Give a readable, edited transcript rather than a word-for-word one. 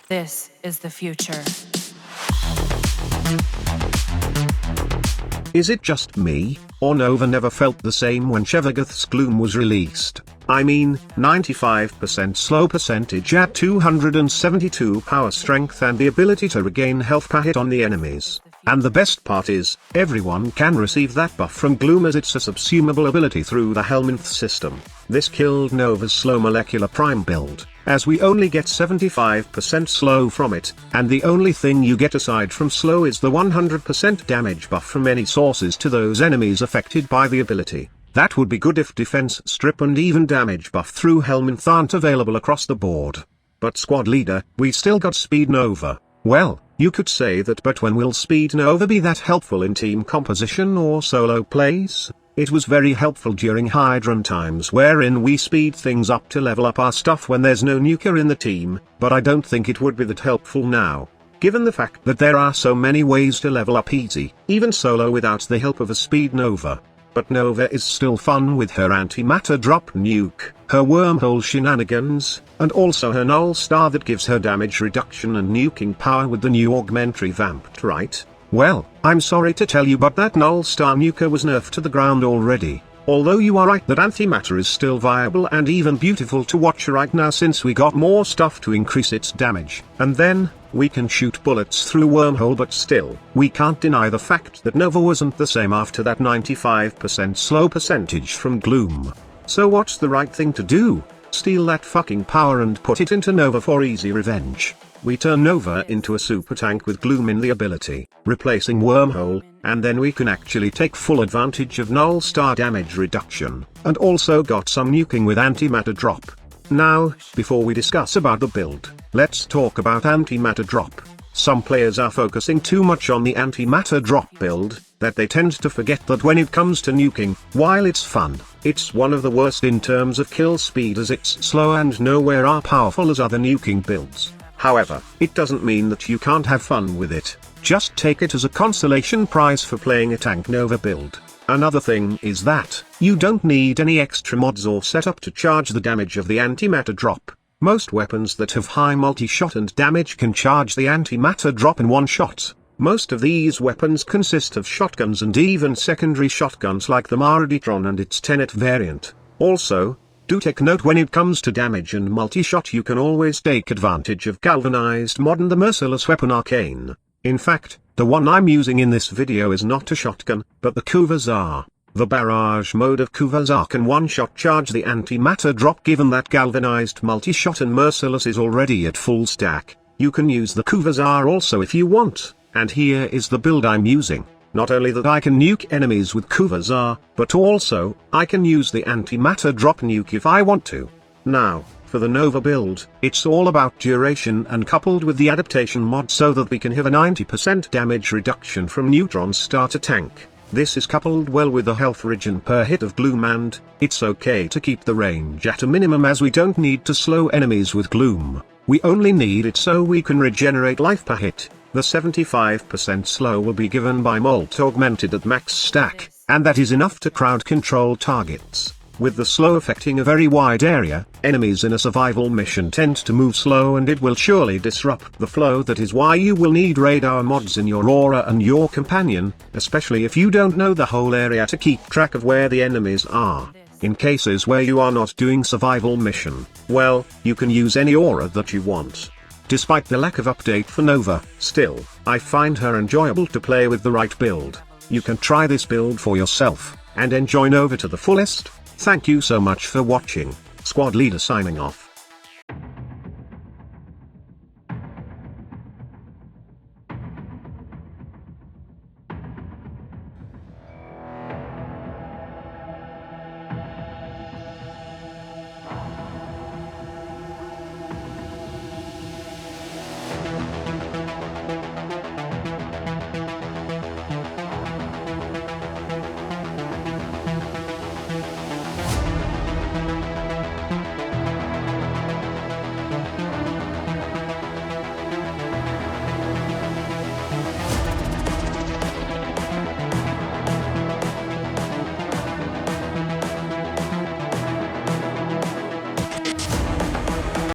This is the future. Is it just me, or Nova never felt the same when Shevagath's Gloom was released? I mean, 95% slow percentage at 272 power strength and the ability to regain health per hit on the enemies. And the best part is, everyone can receive that buff from Gloom as it's a subsumable ability through the Helminth system. This killed Nova's slow molecular prime build, as we only get 75% slow from it, and the only thing you get aside from slow is the 100% damage buff from any sources to those enemies affected by the ability. That would be good if defense strip and even damage buff through Helminth aren't available across the board. But squad leader, we still got Speed Nova. Well, you could say that, but when will Speed Nova be that helpful in team composition or solo plays? It was very helpful during Hydron times wherein we speed things up to level up our stuff when there's no Nuker in the team, but I don't think it would be that helpful now, given the fact that there are so many ways to level up easy, even solo without the help of a Speed Nova. But Nova is still fun with her antimatter drop nuke, her wormhole shenanigans, and also her null star that gives her damage reduction and nuking power with the new augment revamped, right? Well, I'm sorry to tell you, but that null star nuker was nerfed to the ground already. Although you are right that antimatter is still viable and even beautiful to watch right now since we got more stuff to increase its damage. And then, we can shoot bullets through wormhole, but still, we can't deny the fact that Nova wasn't the same after that 95% slow percentage from Gloom. So what's the right thing to do? Steal that fucking power and put it into Nova for easy revenge. We turn Nova into a super tank with Gloom in the ability, replacing Wormhole, and then we can actually take full advantage of null star damage reduction, and also got some nuking with antimatter drop. Now, before we discuss about the build, let's talk about antimatter drop. Some players are focusing too much on the antimatter drop build, that they tend to forget that when it comes to nuking, while it's fun, it's one of the worst in terms of kill speed as it's slow and nowhere as powerful as other nuking builds. However, it doesn't mean that you can't have fun with it, just take it as a consolation prize for playing a tank Nova build. Another thing is that, you don't need any extra mods or setup to charge the damage of the antimatter drop. Most weapons that have high multi-shot and damage can charge the antimatter drop in one shot. Most of these weapons consist of shotguns and even secondary shotguns like the Mariditron and its Tenet variant. Also, do take note when it comes to damage and multi-shot, you can always take advantage of Galvanized mod and the merciless weapon Arcane. In fact, the one I'm using in this video is not a shotgun, but the Kuvazar. The barrage mode of Kuvazar can one-shot charge the antimatter drop. Given that Galvanized multi-shot and merciless is already at full stack, you can use the Kuvazar also if you want, and here is the build I'm using. Not only that I can nuke enemies with Kuvazar, but also, I can use the antimatter drop nuke if I want to. Now, for the Nova build, it's all about duration and coupled with the adaptation mod so that we can have a 90% damage reduction from neutron starter tank. This is coupled well with the health regen per hit of Gloom, and it's okay to keep the range at a minimum as we don't need to slow enemies with Gloom. We only need it so we can regenerate life per hit. The 75% slow will be given by Molt augmented at max stack, and that is enough to crowd control targets. With the slow affecting a very wide area, enemies in a survival mission tend to move slow and it will surely disrupt the flow. That is why you will need radar mods in your aura and your companion, especially if you don't know the whole area to keep track of where the enemies are. In cases where you are not doing survival mission, well, you can use any aura that you want. Despite the lack of update for Nova, still, I find her enjoyable to play with the right build. You can try this build for yourself, and enjoy Nova to the fullest. Thank you so much for watching. Squad leader signing off.